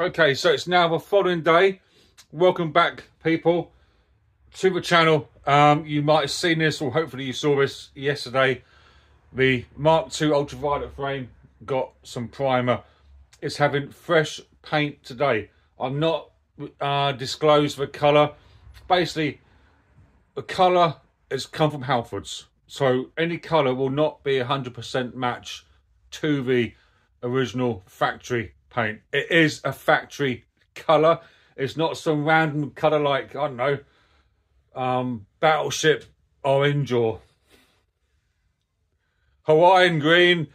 Okay, so it's now the following day. Welcome back, people, to the channel. You might have seen this, or hopefully you saw this yesterday. The Mark II ultraviolet frame got some primer. It's having fresh paint today. I'm not disclosed the colour. Basically, the colour has come from Halfords, so any colour will not be 100% match to the original factory paint. It is a factory colour. It's not some random colour like, I don't know, Battleship orange or Hawaiian green.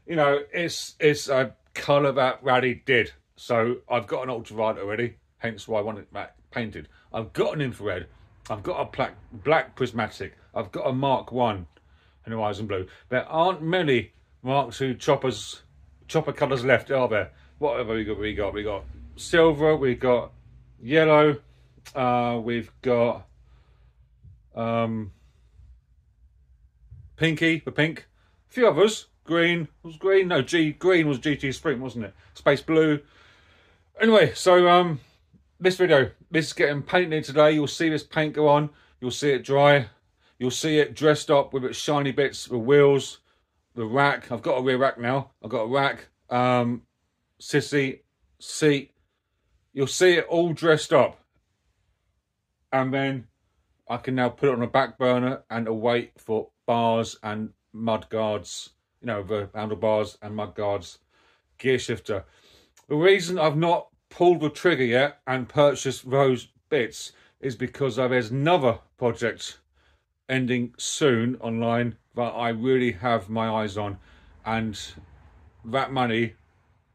You know, it's a colour that Raleigh did. So I've got an ultraviolet already, hence why I want it painted. I've got an infrared. I've got a black prismatic. I've got a Mark I in Horizon Blue. There aren't many Mark II chopper colours left, are there? What have we got? We got silver, we got yellow, we've got pinky, the pink, a few others. Green was green. No, green was GT Sprint, wasn't it? Space blue. Anyway, so this video, this is getting painted today. You'll see this paint go on. You'll see it dry. You'll see it dressed up with its shiny bits, the wheels, the rack. I've got a rear rack now. I've got a rack, sissy, seat. You'll see it all dressed up. And then I can now put it on a back burner and await for bars and mud guards. You know, the handlebars and mud guards, gear shifter. The reason I've not pulled the trigger yet and purchased those bits is because there's another project ending soon online that I really have my eyes on, and that money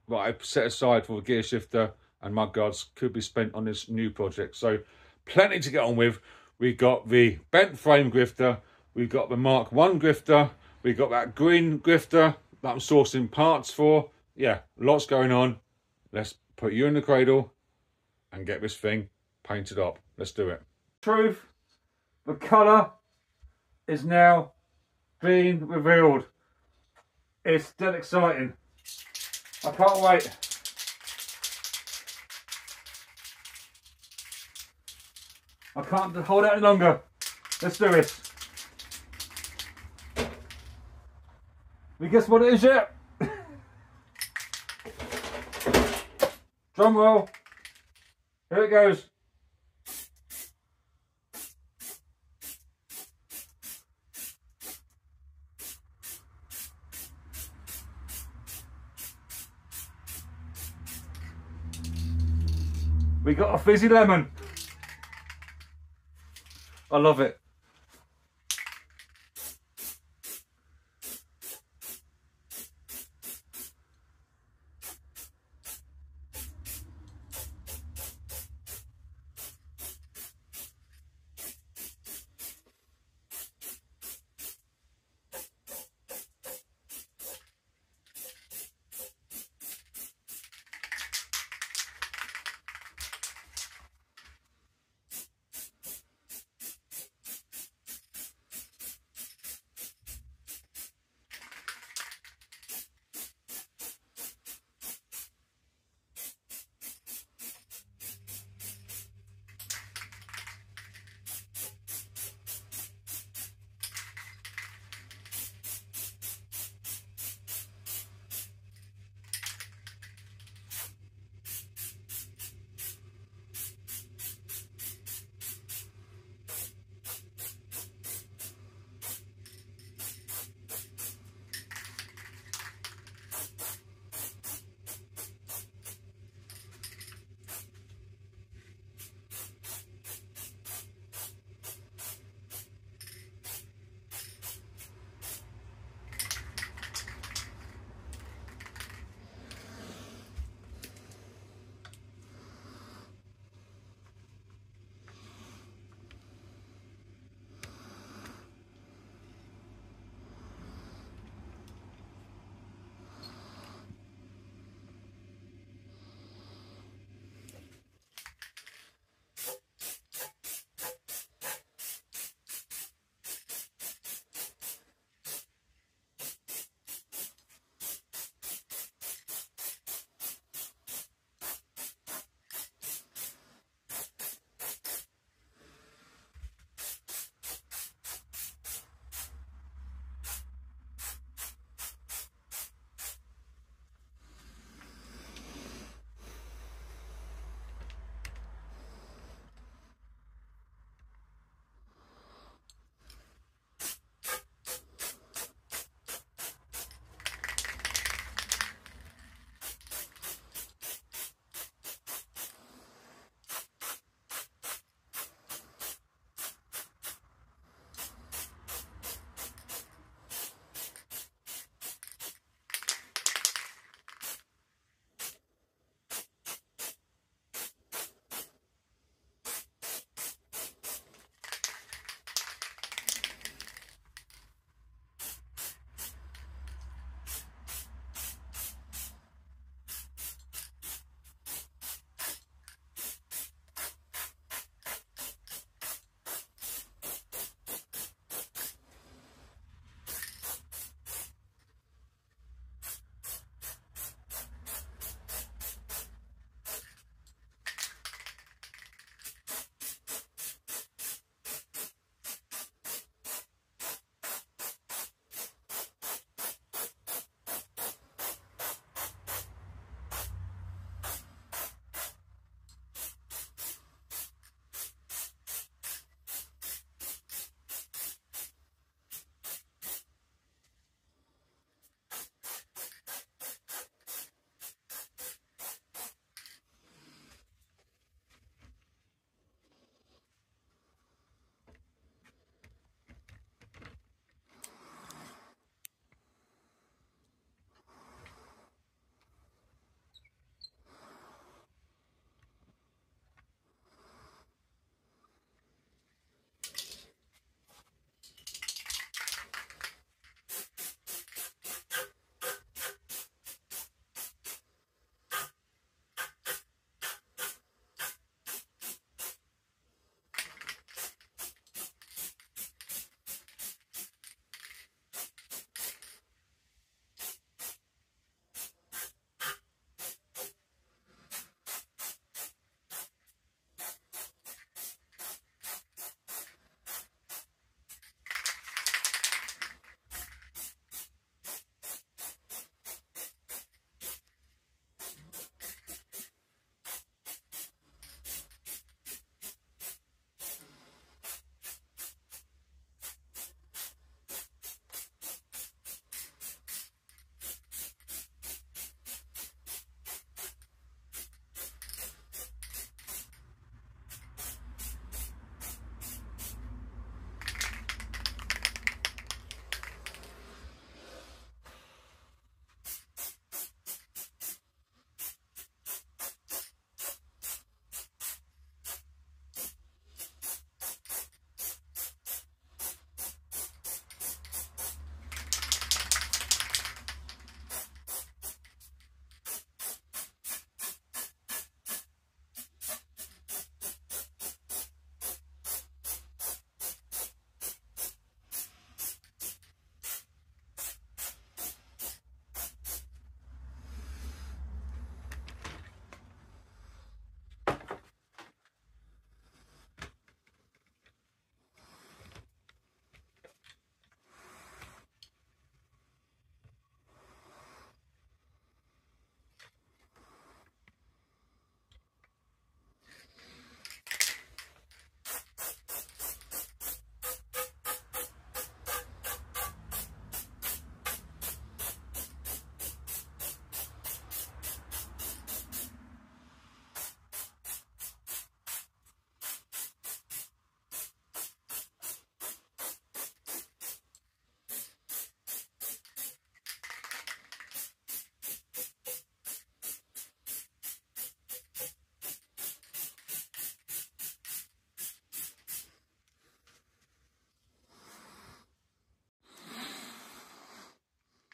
that I set aside for the gear shifter and mud guards could be spent on this new project. So plenty to get on with. We've got the bent frame grifter, we've got the Mark I grifter, we've got that green grifter that I'm sourcing parts for. Yeah, lots going on. Let's put you in the cradle and get this thing painted up. Let's do it. Truth, the colour is now being revealed. It's still exciting. I can't wait. I can't hold out any longer. Let's do this. We guess what it is yet? Drum roll. Here it goes. We got a fizzy lemon. I love it.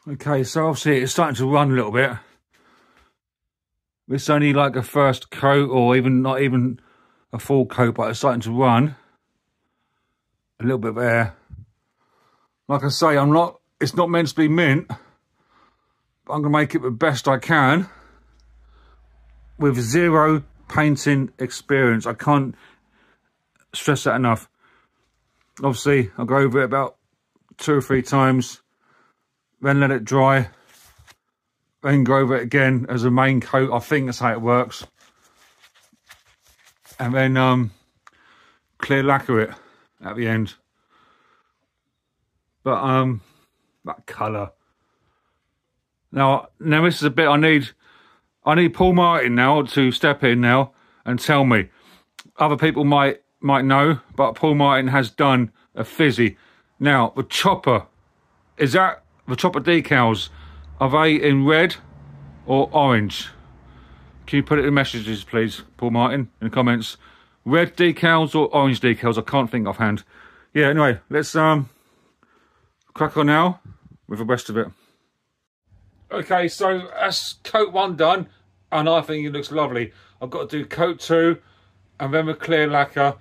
Okay, so obviously it's starting to run a little bit. It's only like a first coat, or even not even a full coat, but it's starting to run. A little bit of air. Like I say, it's not meant to be mint, but I'm gonna make it the best I can with zero painting experience. I can't stress that enough. Obviously, I'll go over it about 2 or 3 times, then let it dry, then go over it again as a main coat. I think that's how it works. And then clear lacquer it at the end. But that colour. Now this is a bit I need Paul Martin now to step in now and tell me. Other people might know, but Paul Martin has done a fizzy. Now, the chopper, is that the chopper decals? Are they in red or orange? Can you put it in messages, please, Paul Martin, in the comments? Red decals or orange decals? I can't think offhand. Yeah, anyway, let's crack on now with the rest of it. Okay, so that's coat 1 done, and I think it looks lovely. I've got to do coat 2, and then the clear lacquer,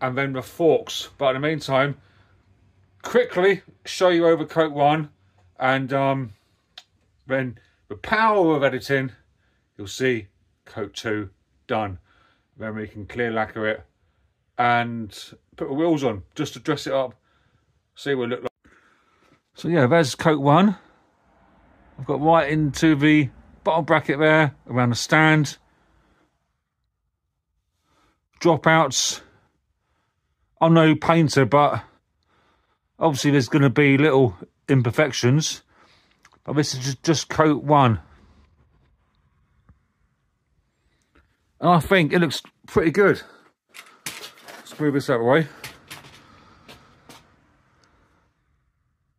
and then the forks. But in the meantime, quickly show you over coat 1, and then the power of editing, you'll see coat 2 done. Then we can clear lacquer it and put the wheels on just to dress it up, see what it looks like. So yeah, there's coat 1. I've got right into the bottom bracket there, around the stand. Dropouts. I'm no painter, but obviously there's going to be little imperfections. But this is just coat 1. And I think it looks pretty good. Let's move this out of the way.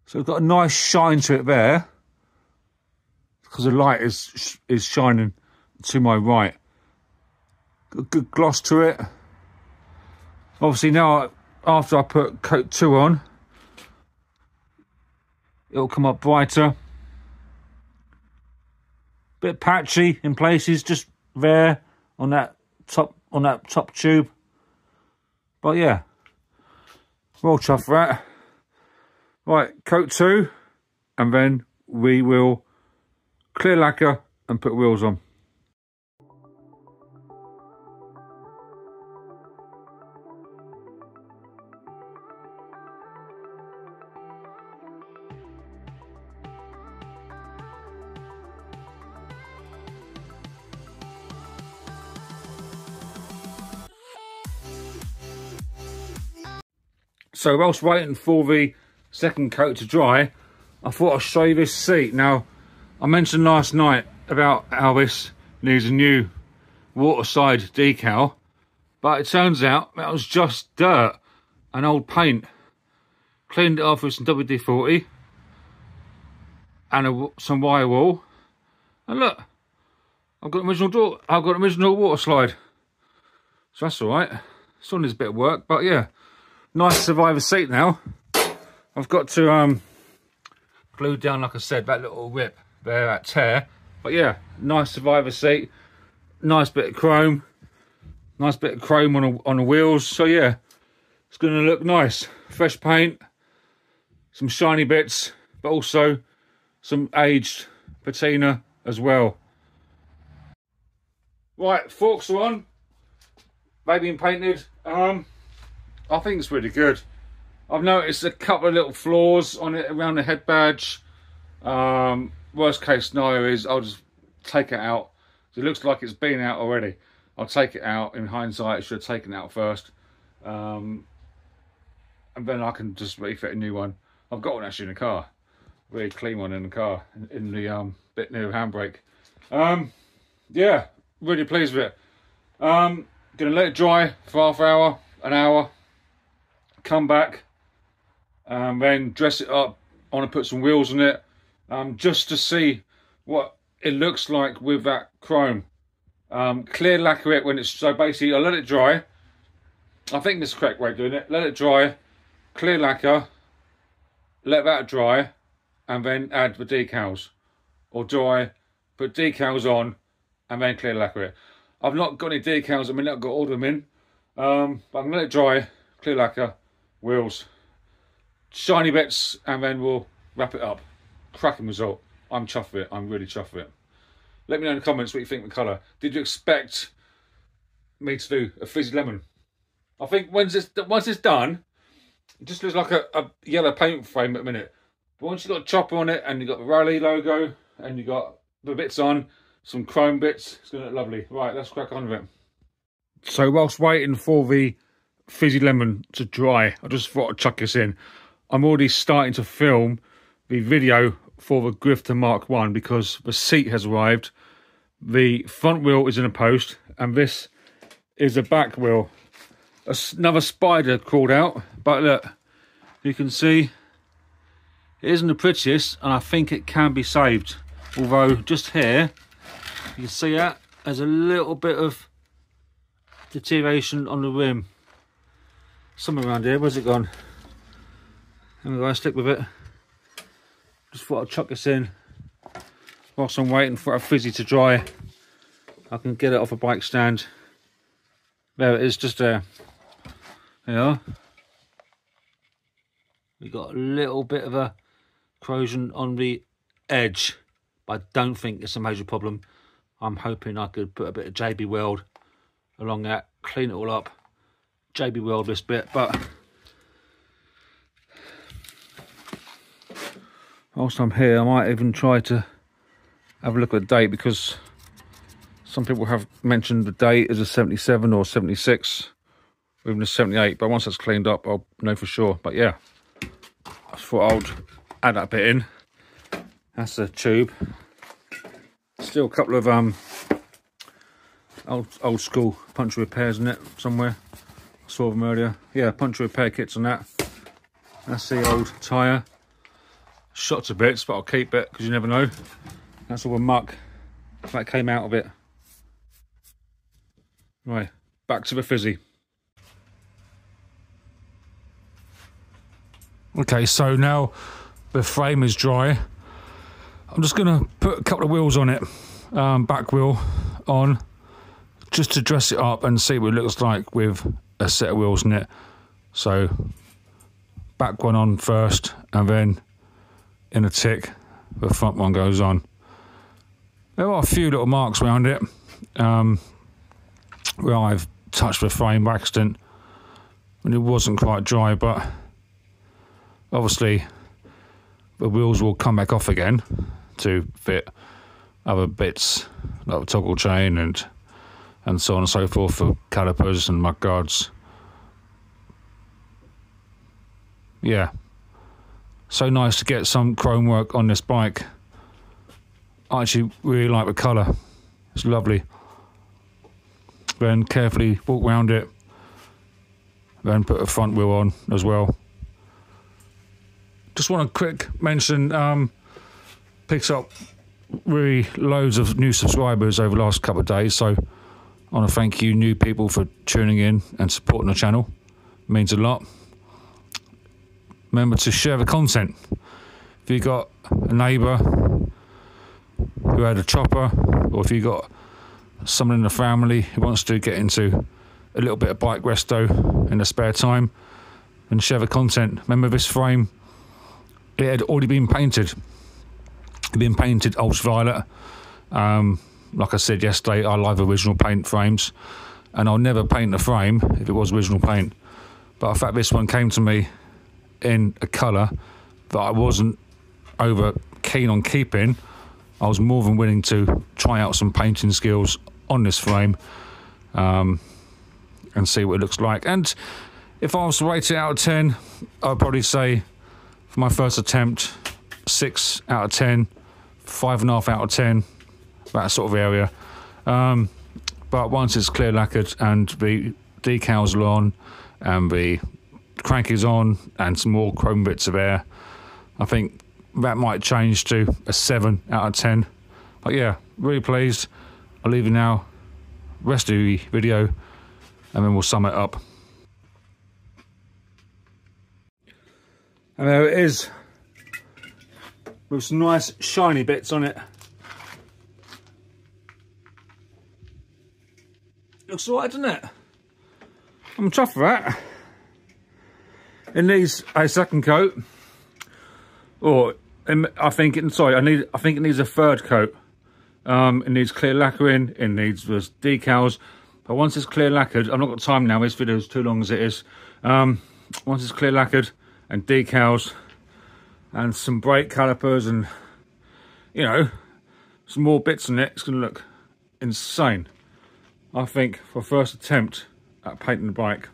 So we've got a nice shine to it there, because the light is shining to my right. Got a good gloss to it. Obviously now, after I put coat 2 on, it'll come up brighter. Bit patchy in places, just there on that top tube. But yeah, well chuffed for that. Right, coat 2, and then we will clear lacquer and put wheels on. So whilst waiting for the second coat to dry, I thought I'd show you this seat. Now, I mentioned last night about how this needs a new waterside decal, but it turns out that was just dirt and old paint. Cleaned it off with some WD-40 and some wire wool, and look, I've got an original water slide. So that's all right. Still needs a bit of work, but yeah, nice Survivor seat now. I've got to glue down, like I said, that little rip there, that tear. But yeah, nice Survivor seat, nice bit of chrome on the wheels. So yeah, it's going to look nice. Fresh paint, some shiny bits, but also some aged patina as well. Right, forks are on. They've been painted. I think it's really good. I've noticed a couple of little flaws on it around the head badge. Worst case scenario is I'll just take it out. It looks like it's been out already. I'll take it out. In hindsight, I should have taken it out first. And then I can just refit a new one. I've got one actually in the car. Really clean one in the car, in the bit near the handbrake. Yeah, really pleased with it. Gonna let it dry for half hour, an hour. Come back, then dress it up. I want to put some wheels on it, just to see what it looks like with that chrome. Clear lacquer it when it's, so basically I let it dry. I think this is the correct way of doing it. Let it dry, clear lacquer, let that dry, and then add the decals, or do I put decals on and then clear lacquer it? I've not got any decals at the minute, I've got all of them in, but I'm going to let it dry, clear lacquer, wheels, shiny bits, and then we'll wrap it up. Cracking result. I'm chuffed with it, I'm really chuffed with it. Let me know in the comments what you think of the colour. Did you expect me to do a fizzy lemon? I think once it's done, it just looks like a yellow paint frame at the minute. But once you've got a chopper on it and you've got the Raleigh logo and you've got the bits on, some chrome bits, it's going to look lovely. Right, let's crack on with it. So whilst waiting for the fizzy lemon to dry, I just thought I'd chuck this in. I'm already starting to film the video for the Grifter Mark 1 because the seat has arrived. The front wheel is in a post and this is the back wheel. Another spider crawled out, but look, you can see it isn't the prettiest and I think it can be saved. Although just here, you can see that there's a little bit of deterioration on the rim. Somewhere around here, where's it gone? Anyway, I stick with it. Just thought I'd chuck this in whilst I'm waiting for a fizzy to dry. I can get it off a bike stand. There it is, just there. There you are. We got a little bit of a corrosion on the edge, but I don't think it's a major problem. I'm hoping I could put a bit of JB Weld along that, clean it all up, JB Weld this bit, but whilst I'm here, I might even try to have a look at the date because some people have mentioned the date as a 77 or 76, or even a 78, but once that's cleaned up, I'll know for sure. But yeah, I thought I would add that bit in. That's the tube. Still a couple of old school puncture repairs in it somewhere. I saw them earlier. Yeah, puncture repair kits on that. That's the old tyre. Shot to bits, but I'll keep it because you never know. That's all the muck that came out of it. Right, back to the fizzy. Okay, so now the frame is dry. I'm just going to put a couple of wheels on it, back wheel on, just to dress it up and see what it looks like with a set of wheels in it. So back one on first, and then in a tick, the front one goes on. There are a few little marks around it where I've touched the frame by accident and it wasn't quite dry, but obviously the wheels will come back off again to fit other bits like the toggle chain and so on and so forth for calipers and mud guards. Yeah, so nice to get some chrome work on this bike. I actually really like the colour, it's lovely. Then carefully walk around it, then put a front wheel on as well. Just want a quick mention, picked up really loads of new subscribers over the last couple of days, so I want to thank you new people for tuning in and supporting the channel. It means a lot. Remember to share the content. If you got a neighbour who had a chopper, or if you got someone in the family who wants to get into a little bit of bike resto in their spare time, then share the content. Remember, this frame, it had already been painted. It'd been painted ultraviolet. Like I said yesterday, I love original paint frames, and I'll never paint a frame if it was original paint. But in fact, this one came to me in a colour that I wasn't over keen on keeping. I was more than willing to try out some painting skills on this frame and see what it looks like. And if I was to rate it out of 10, I'd probably say for my first attempt, 6 out of 10, 5.5 out of 10, that sort of area. But once it's clear lacquered and the decals are on and the crank is on and some more chrome bits of air, I think that might change to a 7 out of 10. But yeah, really pleased. I'll leave you now, rest of the video, and then we'll sum it up. And there it is. with some nice shiny bits on it. Looks alright, doesn't it? I'm chuffed for that. It needs a second coat, or I think it needs a third coat. It needs clear lacquering. It needs the decals. But once it's clear lacquered, I've not got time now. This video is too long as it is. Once it's clear lacquered and decals and some brake calipers and, you know, some more bits in it, it's going to look insane. I think for first attempt at painting the bike,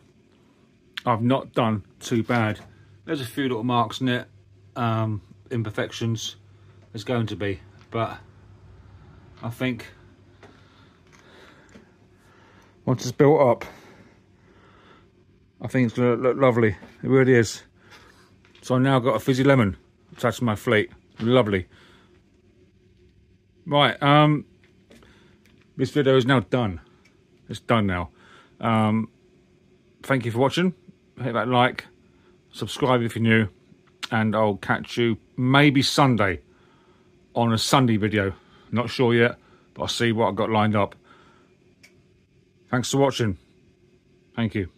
I've not done too bad. There's a few little marks in it, imperfections. There's going to be, but I think once it's built up, I think it's going to look lovely. It really is. So I've now got a fizzy lemon attached to my fleet. Lovely. Right, this video is now done. It's done now. Thank you for watching. Hit that like, subscribe if you're new, and I'll catch you maybe Sunday on a Sunday video. Not sure yet, but I'll see what I've got lined up. Thanks for watching. Thank you.